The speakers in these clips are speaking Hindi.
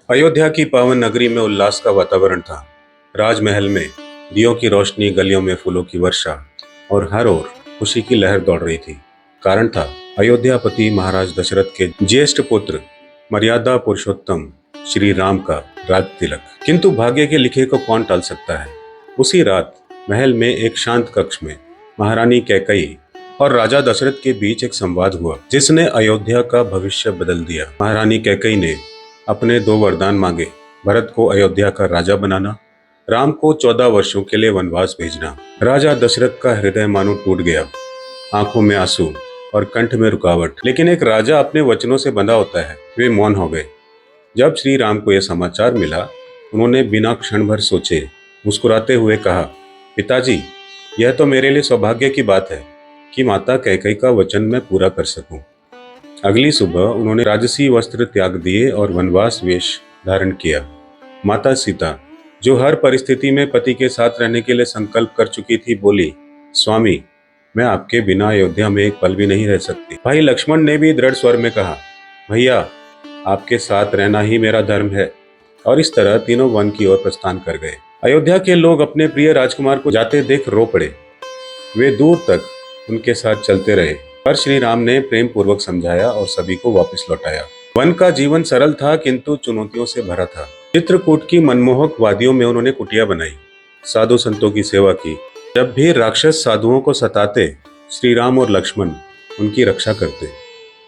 अयोध्या की पावन नगरी में उल्लास का वातावरण था। राजमहल में दियों की रोशनी, गलियों में फूलों की वर्षा और हर ओर खुशी की लहर दौड़ रही थी। कारण था अयोध्यापति महाराज दशरथ के ज्येष्ठ पुत्र मर्यादा पुरुषोत्तम श्री राम का राज तिलक। किंतु भाग्य के लिखे को कौन टाल सकता है। उसी रात महल में एक शांत कक्ष में महारानी कैकेयी और राजा दशरथ के बीच एक संवाद हुआ, जिसने अयोध्या का भविष्य बदल दिया। महारानी कैकेयी ने अपने 2 वरदान मांगे, भरत को अयोध्या का राजा बनाना, राम को 14 वर्षों के लिए वनवास भेजना। राजा दशरथ का हृदय मानो टूट गया, आंखों में आंसू और कंठ में रुकावट। लेकिन एक राजा अपने वचनों से बंधा होता है। वे मौन हो गए। जब श्री राम को यह समाचार मिला, उन्होंने बिना क्षण भर सोचे मुस्कुराते हुए कहा, पिताजी, यह तो मेरे लिए सौभाग्य की बात है कि माता कैकेयी का वचन मैं पूरा कर सकूं। अगली सुबह उन्होंने राजसी वस्त्र त्याग दिए और वनवास वेश धारण किया। माता सीता, जो हर परिस्थिति में पति के साथ रहने के लिए संकल्प कर चुकी थी, बोली, स्वामी, मैं आपके बिना अयोध्या में एक पल भी नहीं रह सकती। भाई लक्ष्मण ने भी दृढ़ स्वर में कहा, भैया, आपके साथ रहना ही मेरा धर्म है। और इस तरह तीनों वन की ओर प्रस्थान कर गए। अयोध्या के लोग अपने प्रिय राजकुमार को जाते देख रो पड़े। वे दूर तक उनके साथ चलते रहे, पर श्री राम ने प्रेम पूर्वक समझाया और सभी को वापस लौटाया। वन का जीवन सरल था, किंतु चुनौतियों से भरा था। चित्रकूट की मनमोहक वादियों में उन्होंने कुटिया बनाई, साधु संतों की सेवा की। जब भी राक्षस साधुओं को सताते, श्री राम और लक्ष्मण उनकी रक्षा करते।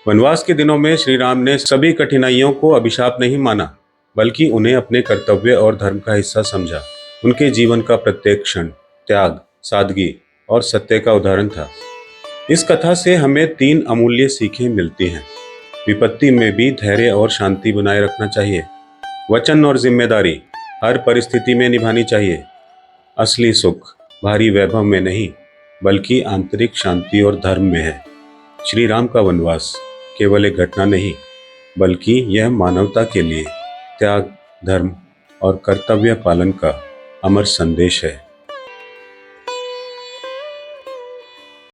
वनवास के दिनों में श्री राम ने सभी कठिनाइयों को अभिशाप नहीं माना, बल्कि उन्हें अपने कर्तव्य और धर्म का हिस्सा समझा। उनके जीवन का प्रत्येक क्षण त्याग, सादगी और सत्य का उदाहरण था। इस कथा से हमें 3 अमूल्य सीखें मिलती हैं। विपत्ति में भी धैर्य और शांति बनाए रखना चाहिए। वचन और जिम्मेदारी हर परिस्थिति में निभानी चाहिए। असली सुख भारी वैभव में नहीं, बल्कि आंतरिक शांति और धर्म में है। श्री राम का वनवास केवल एक घटना नहीं, बल्कि यह मानवता के लिए त्याग, धर्म और कर्तव्य पालन का अमर संदेश है।